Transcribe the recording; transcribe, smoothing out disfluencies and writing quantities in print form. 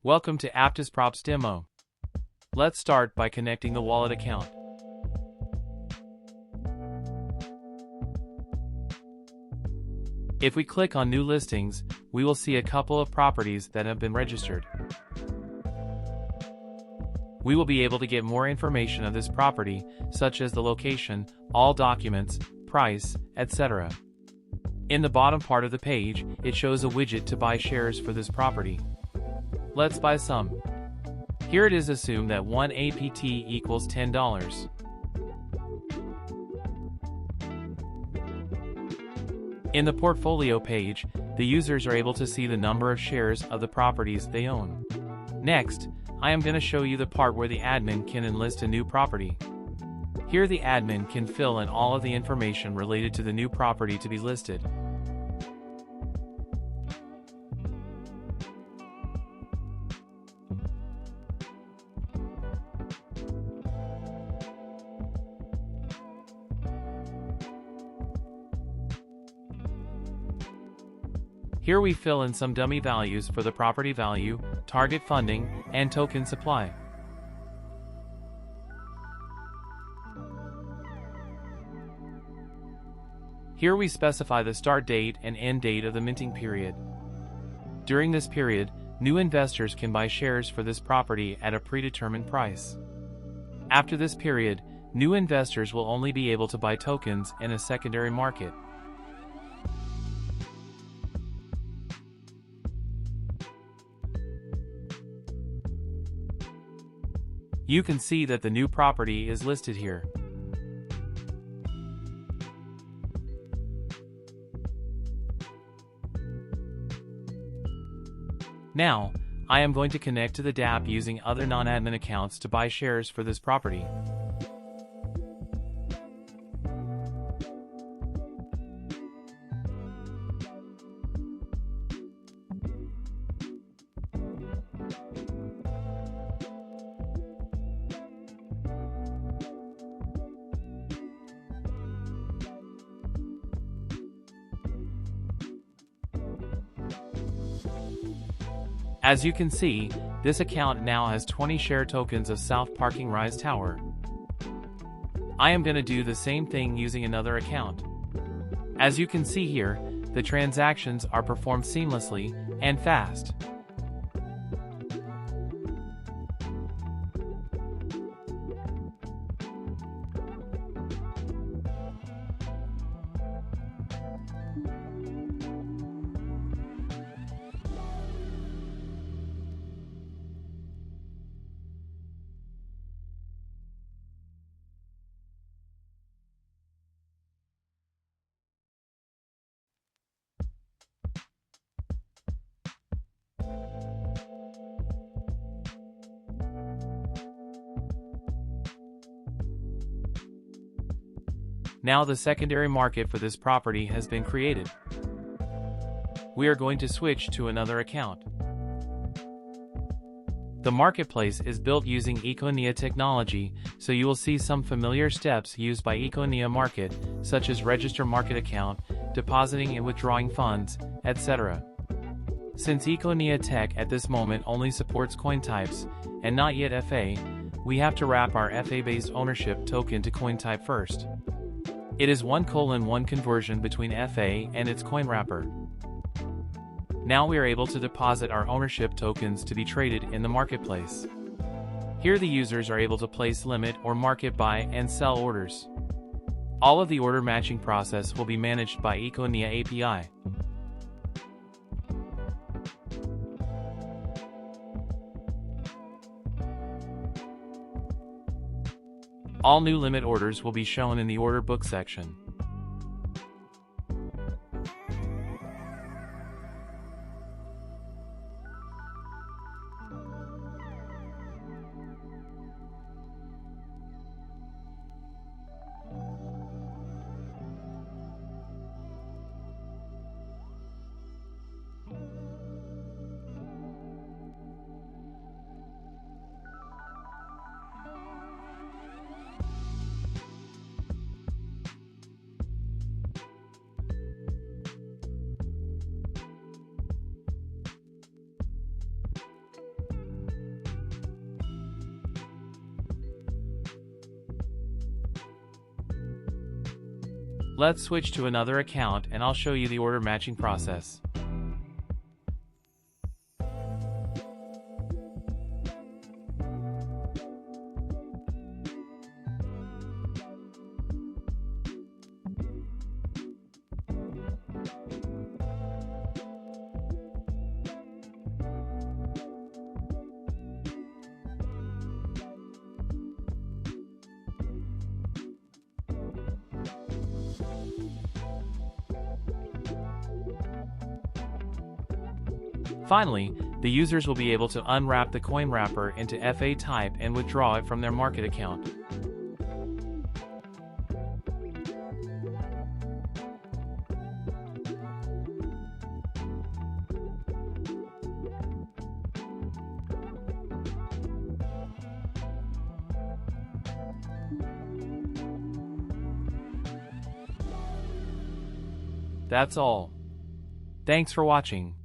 Welcome to AptosProps demo. Let's start by connecting the wallet account. If we click on New Listings, we will see a couple of properties that have been registered. We will be able to get more information of this property, such as the location, all documents, price, etc. In the bottom part of the page, it shows a widget to buy shares for this property. Let's buy some. Here it is assumed that 1 APT equals $10. In the portfolio page, the users are able to see the number of shares of the properties they own. Next, I am going to show you the part where the admin can enlist a new property. Here the admin can fill in all of the information related to the new property to be listed. Here we fill in some dummy values for the property value, target funding, and token supply. Here we specify the start date and end date of the minting period. During this period, new investors can buy shares for this property at a predetermined price. After this period, new investors will only be able to buy tokens in a secondary market. You can see that the new property is listed here. Now, I am going to connect to the dApp using other non-admin accounts to buy shares for this property. As you can see, this account now has 20 share tokens of South Parking Rise Tower. I am going to do the same thing using another account. As you can see here, the transactions are performed seamlessly and fast. Now the secondary market for this property has been created. We are going to switch to another account. The marketplace is built using Econia technology, so you will see some familiar steps used by Econia Market, such as register market account, depositing and withdrawing funds, etc. Since Econia Tech at this moment only supports coin types, and not yet FA, we have to wrap our FA-based ownership token to coin type first. It is 1:1 conversion between FA and its coin wrapper. Now we are able to deposit our ownership tokens to be traded in the marketplace. Here the users are able to place limit or market buy and sell orders. All of the order matching process will be managed by Econia API. All new limit orders will be shown in the order book section. Let's switch to another account and I'll show you the order matching process. Finally, the users will be able to unwrap the coin wrapper into FA type and withdraw it from their market account. That's all. Thanks for watching.